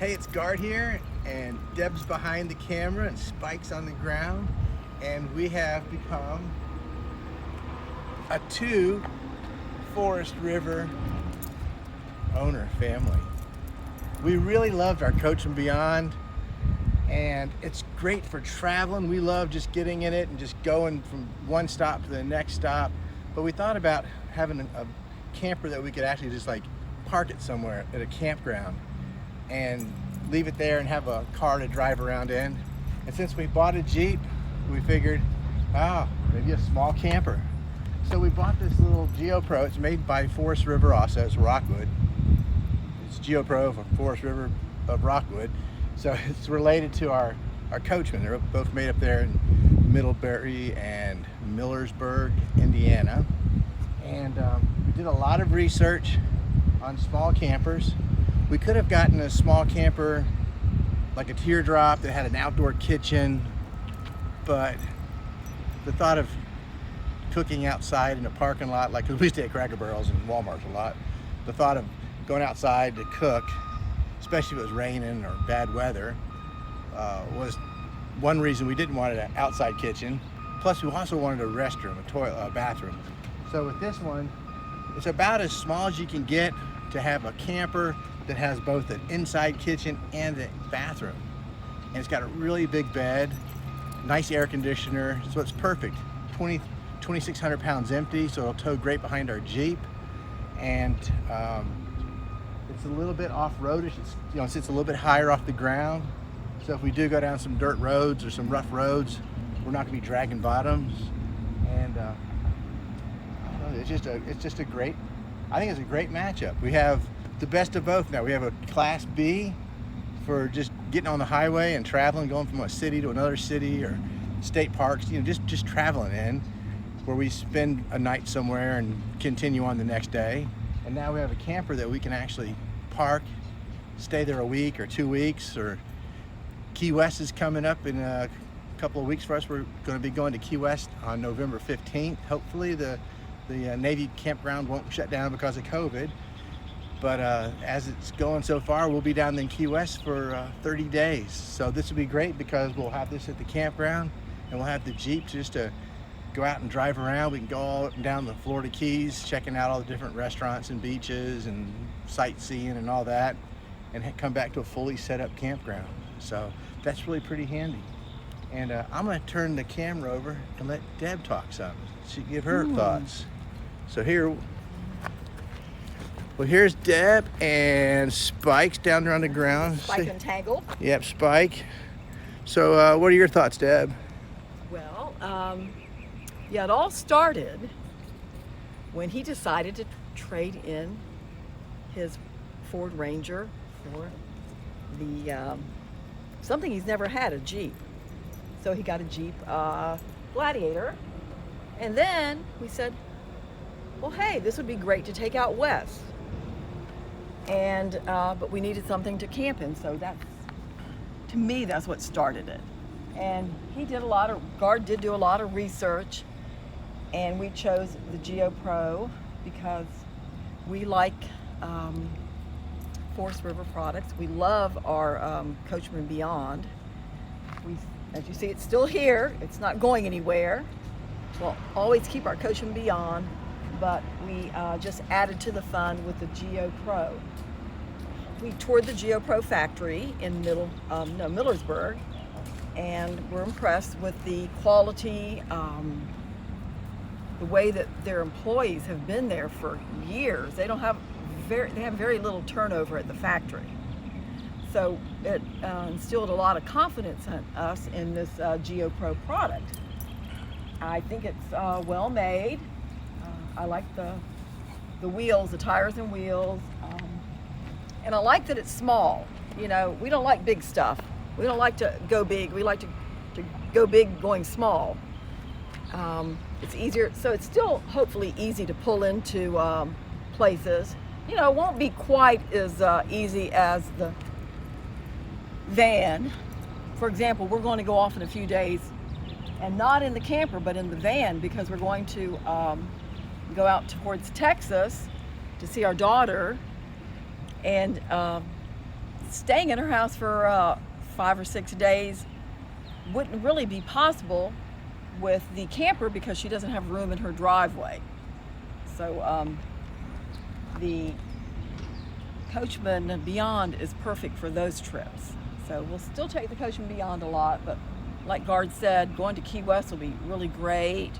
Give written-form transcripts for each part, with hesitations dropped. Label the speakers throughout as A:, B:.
A: Hey, it's Guard here, and Deb's behind the camera and Spike's on the ground, and we have become a 2 Forest River owner family. We really loved our Coachmen Beyond, and it's great for traveling. We love just getting in it and just going from one stop to the next stop, but we thought about having a camper that we could actually just like park it somewhere at a campground and leave it there and have a car to drive around in. And since we bought a Jeep, we figured, maybe a small camper. So we bought this little GeoPro. It's made by Forest River also. It's Rockwood. It's GeoPro for Forest River of Rockwood. So it's related to our Coachmen. They're both made up there in Middlebury and Millersburg, Indiana. And we did a lot of research on small campers. We could have gotten a small camper like a teardrop that had an outdoor kitchen, but the thought of cooking outside in a parking lot, like we stay at Cracker Barrels and Walmart's a lot, the thought of going outside to cook, especially if it was raining or bad weather, was one reason we didn't want an outside kitchen. Plus we also wanted a restroom, a toilet, a bathroom. So with this one, it's about as small as you can get to have a camper that has both an inside kitchen and a bathroom. And it's got a really big bed, nice air conditioner, so it's perfect. 2,600 pounds empty, so it'll tow great behind our Jeep. And it's a little bit off-roadish. It sits a little bit higher off the ground. So if we do go down some dirt roads or some rough roads, we're not gonna be dragging bottoms. And it's just a great, I think it's a great matchup. We have the best of both now. We have a Class B for just getting on the highway and traveling, going from a city to another city or state parks, just traveling in, where we spend a night somewhere and continue on the next day. And now we have a camper that we can actually park, stay there a week or 2 weeks. Or Key West is coming up in a couple of weeks for us. We're going to be going to Key West on November 15th. Hopefully the Navy campground won't shut down because of COVID. But as it's going so far, we'll be down in Key West for 30 days. So this will be great because we'll have this at the campground and we'll have the Jeep just to go out and drive around. We can go all up and down the Florida Keys, checking out all the different restaurants and beaches and sightseeing and all that, and come back to a fully set up campground. So that's really pretty handy. And I'm gonna turn the camera over and let Deb talk some. She can give her thoughts. So here's Deb and Spike's down there on the ground.
B: Spike and Tangle.
A: Yep, Spike. So what are your thoughts, Deb?
B: Well, it all started when he decided to trade in his Ford Ranger for the something he's never had, a Jeep. So he got a Jeep Gladiator, and then we said, well, hey, this would be great to take out west. And but we needed something to camp in, so to me that's what started it. And Guard did do a lot of research, and we chose the GeoPro because we like Forest River products. We love our Coachmen Beyond. As you see, it's still here. It's not going anywhere. We'll always keep our Coachmen Beyond, but we just added to the fun with the GeoPro. We toured the GeoPro factory in Millersburg, and we're impressed with the quality, the way that their employees have been there for years. They have very little turnover at the factory. So it instilled a lot of confidence in us in this GeoPro product. I think it's well made. I like the wheels, the tires and wheels, and I like that it's small. We don't like big stuff. We don't like to go big. We like to go big going small. It's easier, so it's still hopefully easy to pull into places. It won't be quite as easy as the van. For example, we're going to go off in a few days, and not in the camper, but in the van, because we're going to go out towards Texas to see our daughter and staying in her house for 5 or 6 days wouldn't really be possible with the camper because she doesn't have room in her driveway. So the Coachmen Beyond is perfect for those trips. So we'll still take the Coachmen Beyond a lot, but like Guard said, going to Key West will be really great,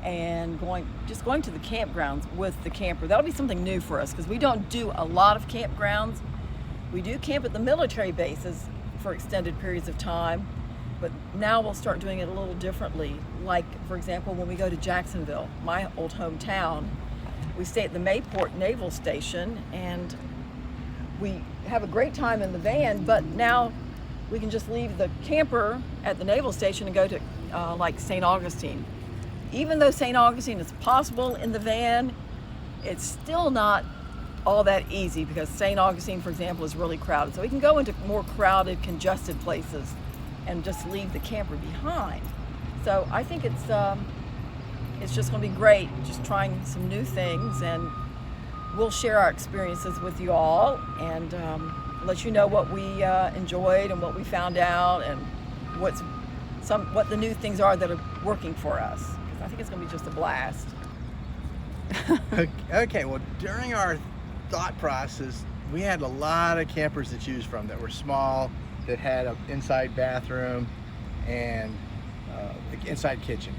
B: and just going to the campgrounds with the camper, that'll be something new for us because we don't do a lot of campgrounds. We do camp at the military bases for extended periods of time, but now we'll start doing it a little differently. Like, for example, when we go to Jacksonville, my old hometown, we stay at the Mayport Naval Station, and we have a great time in the van, but now we can just leave the camper at the Naval Station and go to like St. Augustine. Even though St. Augustine is possible in the van, it's still not all that easy because St. Augustine, for example, is really crowded. So we can go into more crowded, congested places and just leave the camper behind. So I think it's just going to be great, just trying some new things, and we'll share our experiences with you all and let you know what we enjoyed and what we found out and what the new things are that are working for us. I think it's going to be just a blast.
A: Okay, well, during our thought process, we had a lot of campers to choose from that were small, that had an inside bathroom and inside kitchen.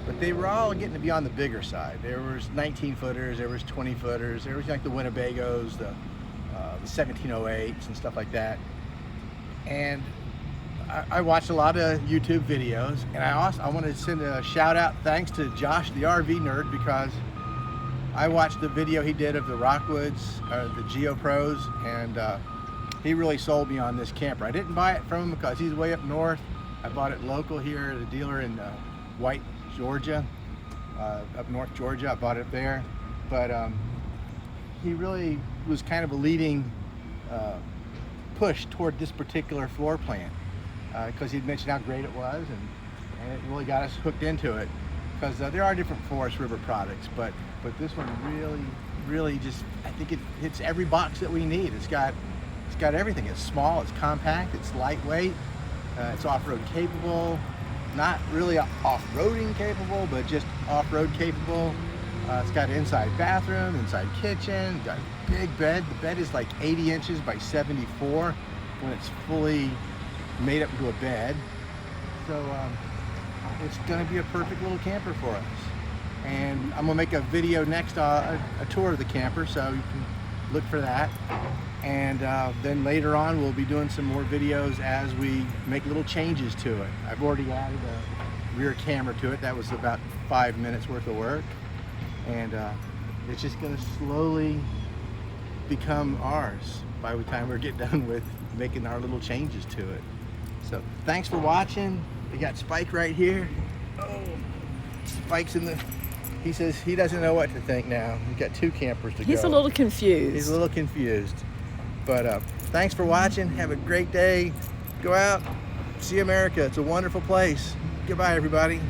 A: But they were all getting to be on the bigger side. There was 19 footers, there was 20 footers, there was like the Winnebagos, the 1708s and stuff like that. And I watched a lot of YouTube videos, and I wanted to send a shout out thanks to Josh, the RV nerd, because I watched the video he did of the Rockwoods, the Geo Pros, and he really sold me on this camper. I didn't buy it from him because he's way up north. I bought it local here at a dealer in White, Georgia, up North Georgia. I bought it there, but he really was kind of a leading push toward this particular floor plan. Because he'd mentioned how great it was, and it really got us hooked into it. Because there are different Forest River products, but this one really just, I think it hits every box that we need. It's got everything. It's small, it's compact, it's lightweight, it's off-road capable, not really off-roading capable, but just off-road capable. It's got an inside bathroom, inside kitchen, got a big bed. The bed is like 80 inches by 74 when it's fully made up into a bed. So it's going to be a perfect little camper for us. And I'm going to make a video next, a tour of the camper, so you can look for that. And then later on we'll be doing some more videos as we make little changes to it. I've already added a rear camera to it. That was about 5 minutes worth of work. And it's just going to slowly become ours by the time we're getting done with making our little changes to it. So thanks for watching. We got Spike right here. Oh, Spike's in the, he says he doesn't know what to think now. We've got 2 campers to go.
B: He's a little confused.
A: He's a little confused. But thanks for watching. Have a great day. Go out, see America. It's a wonderful place. Goodbye, everybody.